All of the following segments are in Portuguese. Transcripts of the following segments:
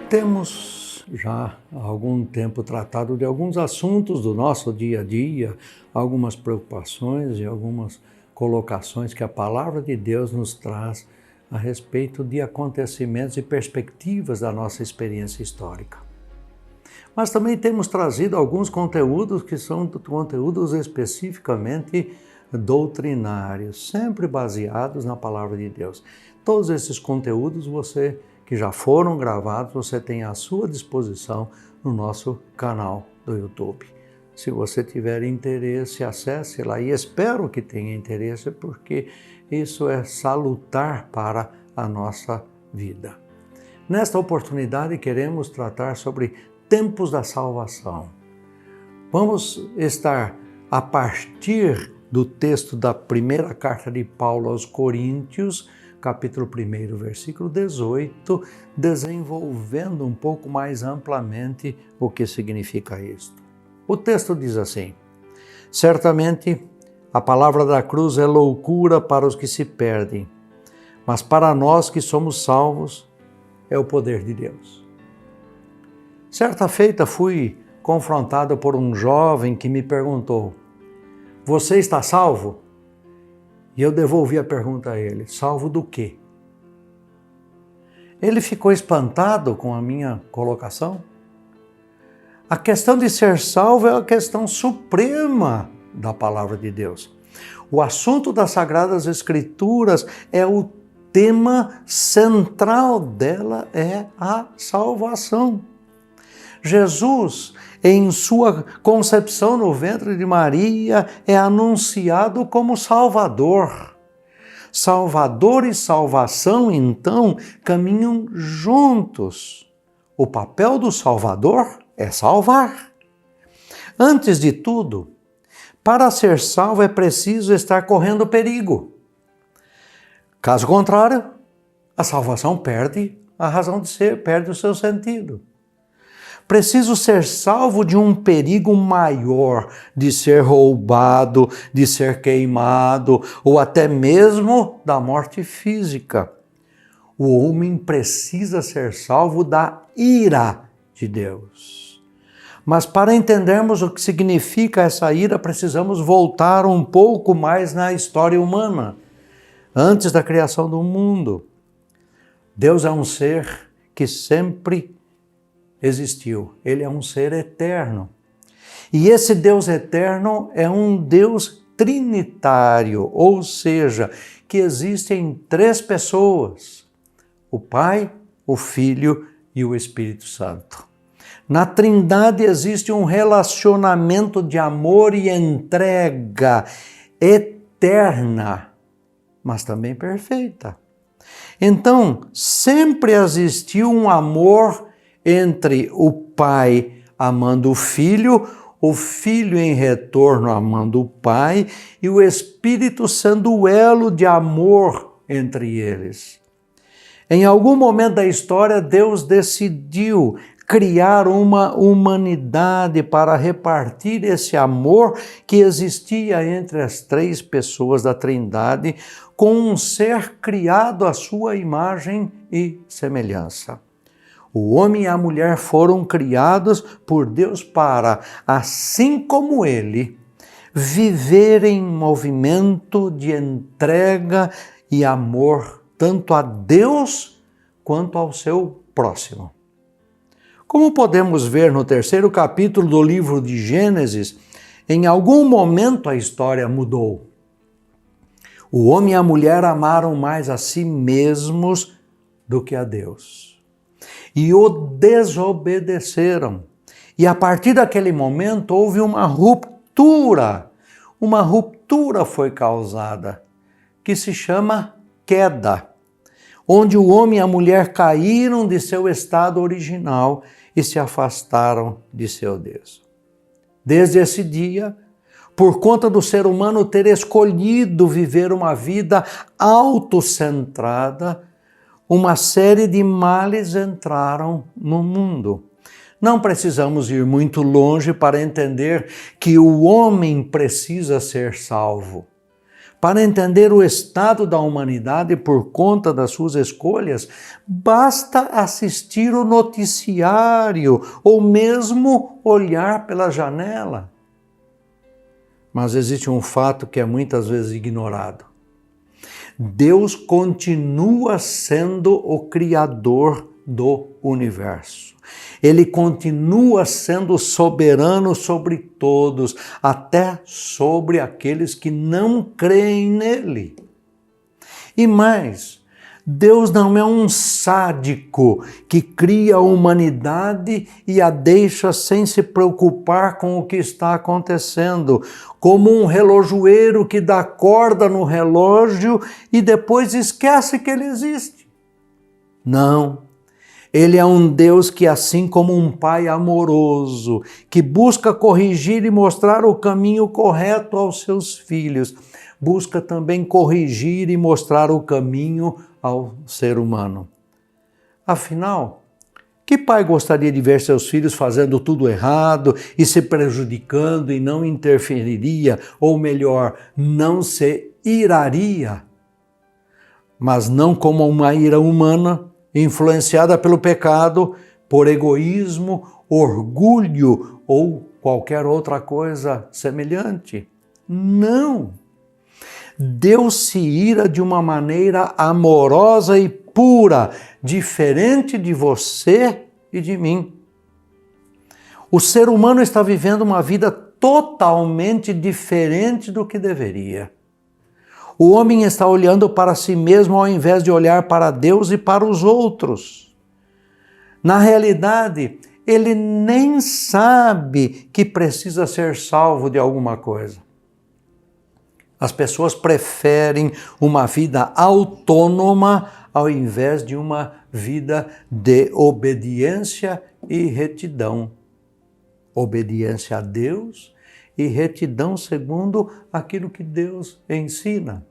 Temos já há algum tempo tratado de alguns assuntos do nosso dia a dia, algumas preocupações e algumas colocações que a palavra de Deus nos traz a respeito de acontecimentos e perspectivas da nossa experiência histórica. Mas também temos trazido alguns conteúdos que são conteúdos especificamente doutrinários, sempre baseados na palavra de Deus. Todos esses conteúdos que já foram gravados, você tem à sua disposição no nosso canal do YouTube. Se você tiver interesse, acesse lá e espero que tenha interesse, porque isso é salutar para a nossa vida. Nesta oportunidade, queremos tratar sobre tempos da salvação. Vamos estar a partir do texto da primeira carta de Paulo aos Coríntios, capítulo 1, versículo 18, desenvolvendo um pouco mais amplamente o que significa isto. O texto diz assim: certamente a palavra da cruz é loucura para os que se perdem, mas para nós que somos salvos é o poder de Deus. Certa feita fui confrontado por um jovem que me perguntou: você está salvo? E eu devolvi a pergunta a ele: salvo do quê? Ele ficou espantado com a minha colocação. A questão de ser salvo é a questão suprema da palavra de Deus. O assunto das Sagradas Escrituras é o tema central dela, é a salvação. Jesus, em sua concepção no ventre de Maria, é anunciado como Salvador. Salvador e salvação, então, caminham juntos. O papel do Salvador é salvar. Antes de tudo, para ser salvo é preciso estar correndo perigo. Caso contrário, a salvação perde a razão de ser, perde o seu sentido. Preciso ser salvo de um perigo maior, de ser roubado, de ser queimado, ou até mesmo da morte física. O homem precisa ser salvo da ira de Deus. Mas para entendermos o que significa essa ira, precisamos voltar um pouco mais na história humana, antes da criação do mundo. Deus é um ser que sempre existiu. Ele é um ser eterno. E esse Deus eterno é um Deus trinitário, ou seja, que existem três pessoas: o Pai, o Filho e o Espírito Santo. Na Trindade existe um relacionamento de amor e entrega eterna, mas também perfeita. Então, sempre existiu um amor entre o Pai amando o Filho em retorno amando o Pai, e o Espírito sendo o elo de amor entre eles. Em algum momento da história, Deus decidiu criar uma humanidade para repartir esse amor que existia entre as três pessoas da Trindade, com um ser criado à sua imagem e semelhança. O homem e a mulher foram criados por Deus para, assim como ele, viver em movimento de entrega e amor, tanto a Deus quanto ao seu próximo. Como podemos ver no 3º capítulo do livro de Gênesis, em algum momento a história mudou. O homem e a mulher amaram mais a si mesmos do que a Deus. E o desobedeceram. E a partir daquele momento houve uma ruptura. Uma ruptura foi causada, que se chama queda, onde o homem e a mulher caíram de seu estado original e se afastaram de seu Deus. Desde esse dia, por conta do ser humano ter escolhido viver uma vida autocentrada, uma série de males entraram no mundo. Não precisamos ir muito longe para entender que o homem precisa ser salvo. Para entender o estado da humanidade por conta das suas escolhas, basta assistir o noticiário ou mesmo olhar pela janela. Mas existe um fato que é muitas vezes ignorado. Deus continua sendo o Criador do universo. Ele continua sendo soberano sobre todos, até sobre aqueles que não creem nele. E mais, Deus não é um sádico que cria a humanidade e a deixa sem se preocupar com o que está acontecendo, como um relojoeiro que dá corda no relógio e depois esquece que ele existe. Não. Ele é um Deus que, assim como um pai amoroso, que busca corrigir e mostrar o caminho correto aos seus filhos, busca também corrigir e mostrar o caminho ao ser humano. Afinal, que pai gostaria de ver seus filhos fazendo tudo errado e se prejudicando e não interferiria, ou melhor, não se iraria? Mas não como uma ira humana, influenciada pelo pecado, por egoísmo, orgulho ou qualquer outra coisa semelhante. Não! Deus se ira de uma maneira amorosa e pura, diferente de você e de mim. O ser humano está vivendo uma vida totalmente diferente do que deveria. O homem está olhando para si mesmo ao invés de olhar para Deus e para os outros. Na realidade, ele nem sabe que precisa ser salvo de alguma coisa. As pessoas preferem uma vida autônoma ao invés de uma vida de obediência e retidão. Obediência a Deus e retidão segundo aquilo que Deus ensina.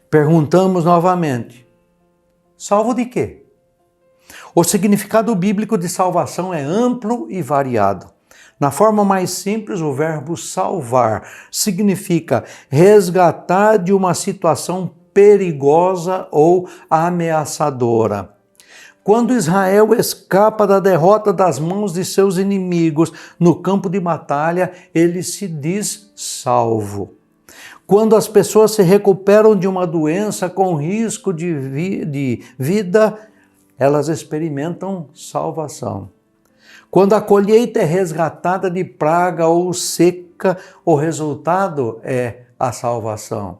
Perguntamos novamente, salvo de quê? O significado bíblico de salvação é amplo e variado. Na forma mais simples, o verbo salvar significa resgatar de uma situação perigosa ou ameaçadora. Quando Israel escapa da derrota das mãos de seus inimigos no campo de batalha, ele se diz salvo. Quando as pessoas se recuperam de uma doença com risco de vida, elas experimentam salvação. Quando a colheita é resgatada de praga ou seca, o resultado é a salvação.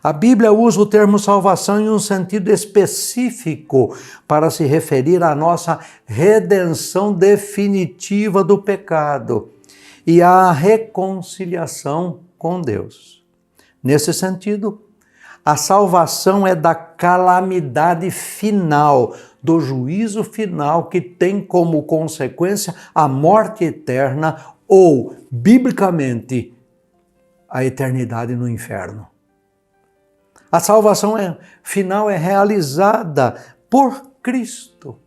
A Bíblia usa o termo salvação em um sentido específico para se referir à nossa redenção definitiva do pecado e à reconciliação com Deus. Nesse sentido, a salvação é da calamidade final, do juízo final que tem como consequência a morte eterna ou, biblicamente, a eternidade no inferno. A salvação final é realizada por Cristo.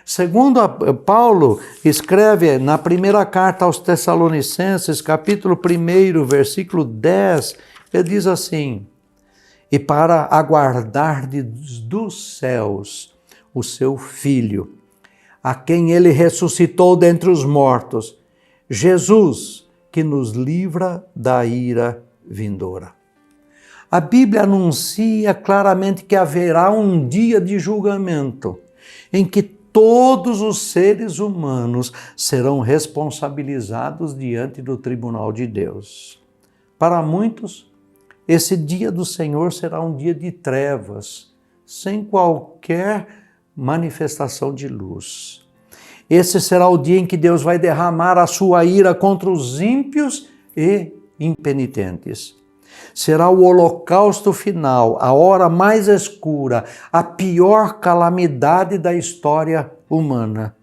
Segundo Paulo escreve na primeira carta aos Tessalonicenses, capítulo 1, versículo 10, ele diz assim: e para aguardar dos céus o seu Filho, a quem ele ressuscitou dentre os mortos, Jesus, que nos livra da ira vindoura. A Bíblia anuncia claramente que haverá um dia de julgamento em que todos os seres humanos serão responsabilizados diante do tribunal de Deus. Para muitos, esse dia do Senhor será um dia de trevas, sem qualquer manifestação de luz. Esse será o dia em que Deus vai derramar a sua ira contra os ímpios e impenitentes. Será o holocausto final, a hora mais escura, a pior calamidade da história humana.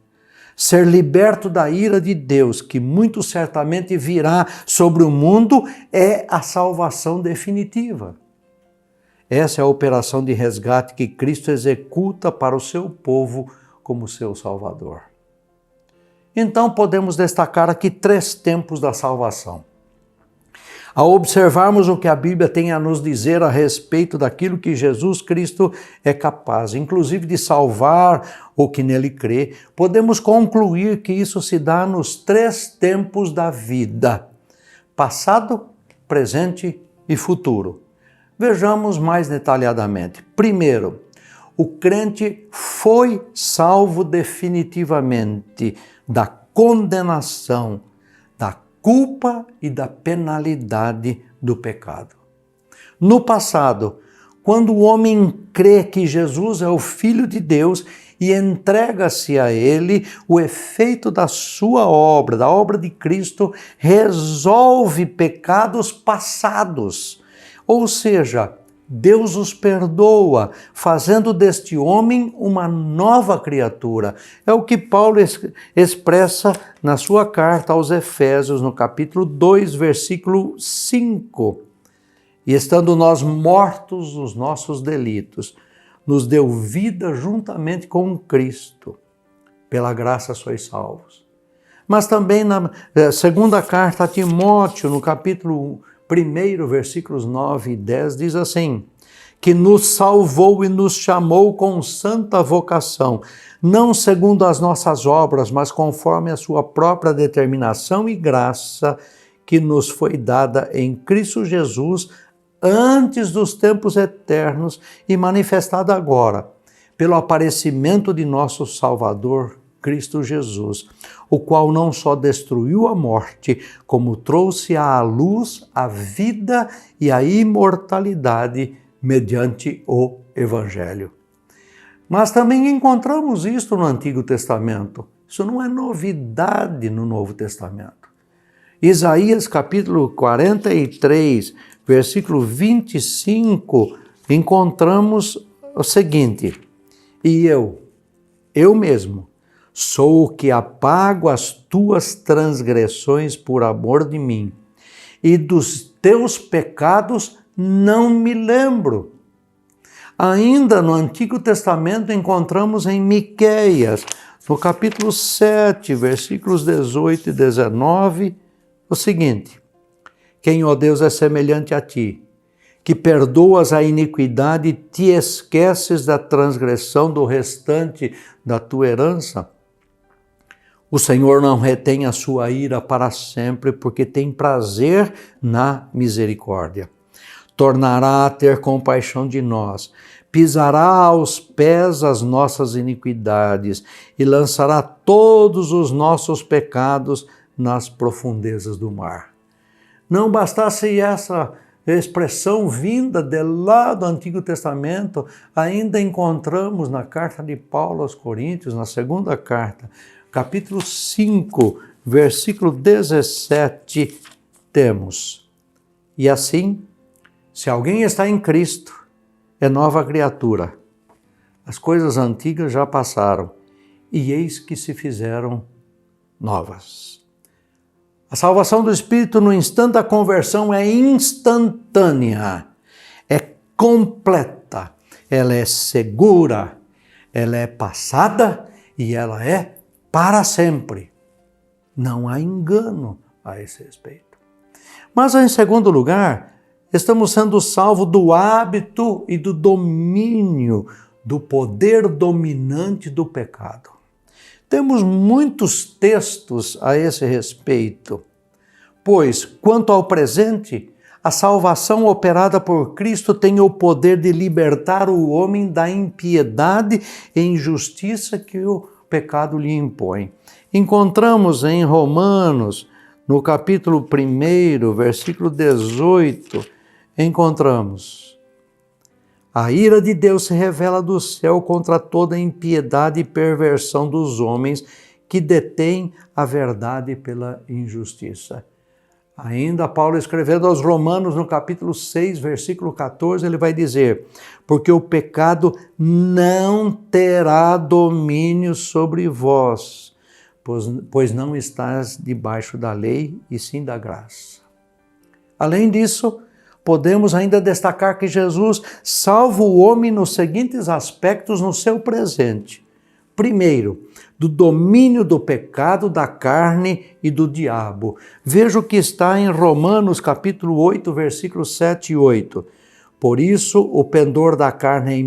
Ser liberto da ira de Deus, que muito certamente virá sobre o mundo, é a salvação definitiva. Essa é a operação de resgate que Cristo executa para o seu povo como seu Salvador. Então podemos destacar aqui 3 tempos da salvação. Ao observarmos o que a Bíblia tem a nos dizer a respeito daquilo que Jesus Cristo é capaz, inclusive de salvar o que nele crê, podemos concluir que isso se dá nos 3 tempos da vida: passado, presente e futuro. Vejamos mais detalhadamente. Primeiro, o crente foi salvo definitivamente da condenação, da culpa e da penalidade do pecado. No passado, quando o homem crê que Jesus é o Filho de Deus e entrega-se a Ele, o efeito da sua obra, da obra de Cristo, resolve pecados passados. Ou seja, Deus os perdoa, fazendo deste homem uma nova criatura. É o que Paulo expressa na sua carta aos Efésios, no capítulo 2, versículo 5. E estando nós mortos nos nossos delitos, nos deu vida juntamente com Cristo. Pela graça sois salvos. Mas também na segunda carta a Timóteo, no capítulo 1, versículos 9 e 10, diz assim: que nos salvou e nos chamou com santa vocação, não segundo as nossas obras, mas conforme a sua própria determinação e graça, que nos foi dada em Cristo Jesus antes dos tempos eternos e manifestada agora, pelo aparecimento de nosso Salvador, Cristo Jesus, o qual não só destruiu a morte, como trouxe à luz a vida e a imortalidade mediante o Evangelho. Mas também encontramos isto no Antigo Testamento. Isso não é novidade no Novo Testamento. Isaías capítulo 43, versículo 25, encontramos o seguinte: e eu mesmo, sou o que apago as tuas transgressões por amor de mim, e dos teus pecados não me lembro. Ainda no Antigo Testamento encontramos em Miqueias, no capítulo 7, versículos 18 e 19, o seguinte: quem, ó Deus, é semelhante a ti, que perdoas a iniquidade e te esqueces da transgressão do restante da tua herança? O Senhor não retém a sua ira para sempre, porque tem prazer na misericórdia. Tornará a ter compaixão de nós, pisará aos pés as nossas iniquidades e lançará todos os nossos pecados nas profundezas do mar. Não bastasse essa expressão vinda de lá do Antigo Testamento, ainda encontramos na carta de Paulo aos Coríntios, na segunda carta, capítulo 5, versículo 17, temos: e assim, se alguém está em Cristo, é nova criatura. As coisas antigas já passaram, e eis que se fizeram novas. A salvação do Espírito no instante da conversão é instantânea, é completa, ela é segura, ela é passada e ela é para sempre. Não há engano a esse respeito. Mas, em segundo lugar, estamos sendo salvos do hábito e do domínio, do poder dominante do pecado. Temos muitos textos a esse respeito, pois, quanto ao presente, a salvação operada por Cristo tem o poder de libertar o homem da impiedade e injustiça que o pecado lhe impõe. Encontramos em Romanos, no capítulo 1, versículo 18, encontramos: a ira de Deus se revela do céu contra toda impiedade e perversão dos homens que detêm a verdade pela injustiça. Ainda Paulo escrevendo aos Romanos, no capítulo 6, versículo 14, ele vai dizer: porque o pecado não terá domínio sobre vós, pois não estás debaixo da lei, e sim da graça. Além disso, podemos ainda destacar que Jesus salva o homem nos seguintes aspectos no seu presente. Primeiro, do domínio do pecado, da carne e do diabo. Veja o que está em Romanos capítulo 8, versículos 7 e 8. Por isso, o pendor da carne é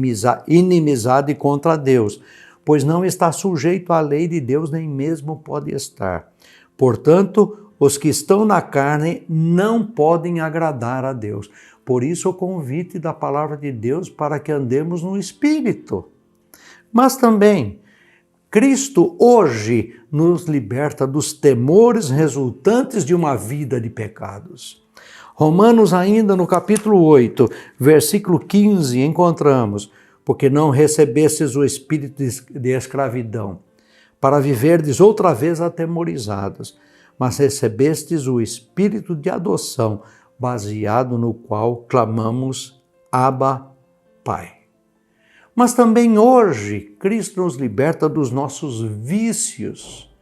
inimizade contra Deus, pois não está sujeito à lei de Deus, nem mesmo pode estar. Portanto, os que estão na carne não podem agradar a Deus. Por isso, o convite da palavra de Deus para que andemos no Espírito. Mas também, Cristo hoje nos liberta dos temores resultantes de uma vida de pecados. Romanos ainda no capítulo 8, versículo 15, encontramos: porque não recebestes o espírito de escravidão, para viverdes outra vez atemorizados, mas recebestes o espírito de adoção, baseado no qual clamamos, Abba, Pai. Mas também hoje, Cristo nos liberta dos nossos vícios.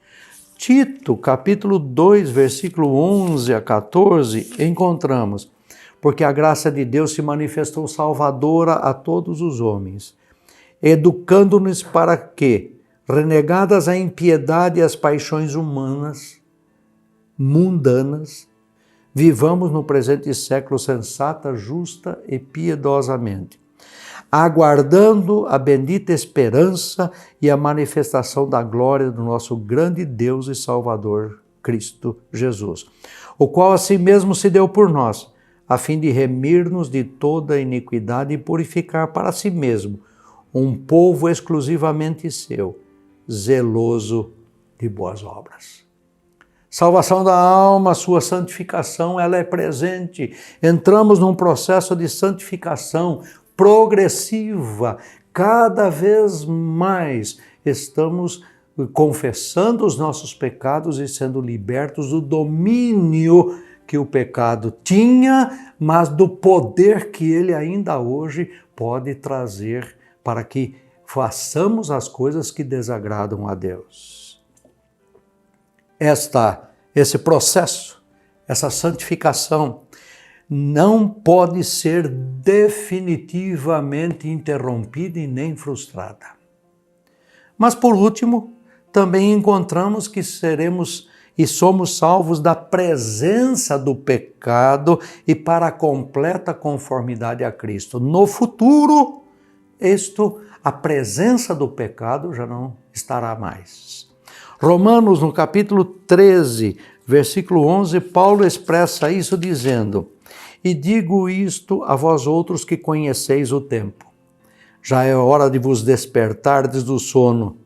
Tito, capítulo 2, versículo 11 a 14, encontramos: porque a graça de Deus se manifestou salvadora a todos os homens, educando-nos para que, renegadas a impiedade e as paixões humanas, mundanas, vivamos no presente século sensata, justa e piedosamente, aguardando a bendita esperança e a manifestação da glória do nosso grande Deus e Salvador, Cristo Jesus, o qual a si mesmo se deu por nós, a fim de remir-nos de toda iniquidade e purificar para si mesmo um povo exclusivamente seu, zeloso de boas obras. Salvação da alma, sua santificação, ela é presente. Entramos num processo de santificação progressiva. Cada vez mais estamos confessando os nossos pecados e sendo libertos do domínio que o pecado tinha, mas do poder que ele ainda hoje pode trazer para que façamos as coisas que desagradam a Deus. Esse processo, essa santificação, não pode ser definitivamente interrompida e nem frustrada. Mas, por último, também encontramos que seremos e somos salvos da presença do pecado e para a completa conformidade a Cristo. No futuro, a presença do pecado já não estará mais. Romanos, no capítulo 13, versículo 11, Paulo expressa isso dizendo: e digo isto a vós outros que conheceis o tempo. Já é hora de vos despertardes do sono,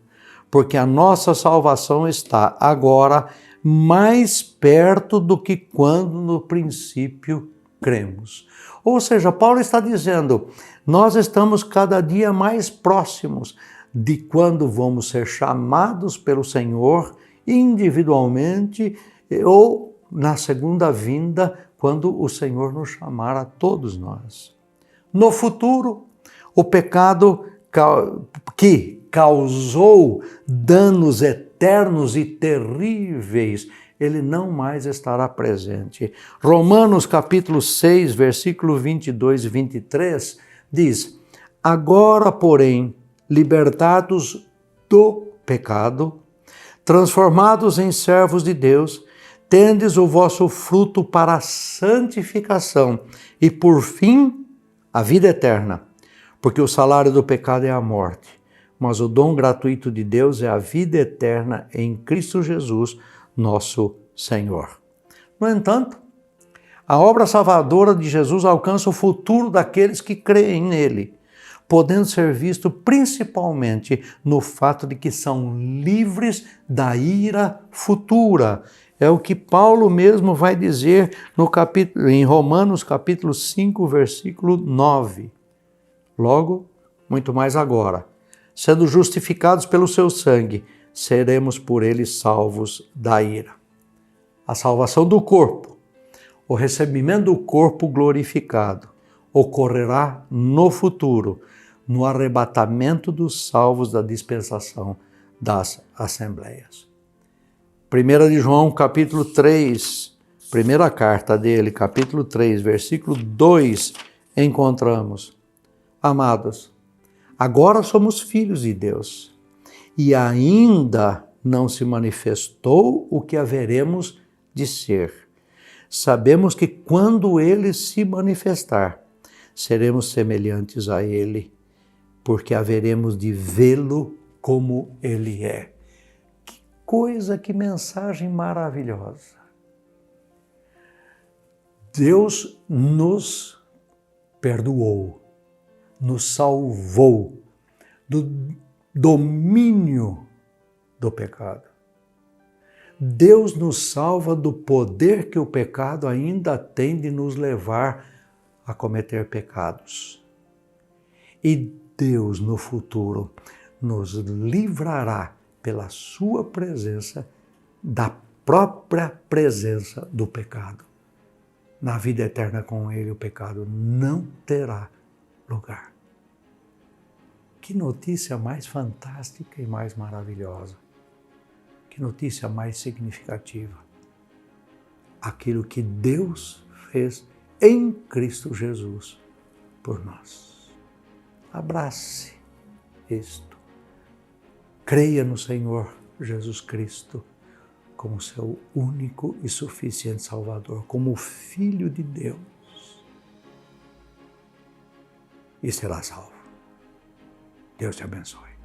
porque a nossa salvação está agora mais perto do que quando no princípio cremos. Ou seja, Paulo está dizendo, nós estamos cada dia mais próximos de quando vamos ser chamados pelo Senhor individualmente ou na segunda vinda, quando o Senhor nos chamar a todos nós. No futuro, o pecado que causou danos eternos e terríveis, ele não mais estará presente. Romanos capítulo 6, versículo 22 e 23, diz: agora, porém, libertados do pecado, transformados em servos de Deus, tendes o vosso fruto para a santificação e, por fim, a vida eterna. Porque o salário do pecado é a morte, mas o dom gratuito de Deus é a vida eterna em Cristo Jesus, nosso Senhor. No entanto, a obra salvadora de Jesus alcança o futuro daqueles que creem nele, podendo ser visto principalmente no fato de que são livres da ira futura. É o que Paulo mesmo vai dizer em Romanos capítulo 5, versículo 9. Logo, muito mais agora, sendo justificados pelo seu sangue, seremos por ele salvos da ira. A salvação do corpo, o recebimento do corpo glorificado, ocorrerá no futuro, no arrebatamento dos salvos da dispensação das assembleias. 1 de João, capítulo 3, primeira carta dele, capítulo 3, versículo 2, encontramos: amados, agora somos filhos de Deus, e ainda não se manifestou o que haveremos de ser. Sabemos que quando ele se manifestar, seremos semelhantes a ele, porque haveremos de vê-lo como ele é. Que coisa, que mensagem maravilhosa! Deus nos perdoou, nos salvou do domínio do pecado. Deus nos salva do poder que o pecado ainda tem de nos levar a cometer pecados. E Deus, no futuro, nos livrará pela sua presença da própria presença do pecado. Na vida eterna com Ele, o pecado não terá lugar. Que notícia mais fantástica e mais maravilhosa. Que notícia mais significativa. Aquilo que Deus fez em Cristo Jesus por nós. Abrace isto. Creia no Senhor Jesus Cristo como seu único e suficiente Salvador, como o Filho de Deus. E será salvo. Deus te abençoe.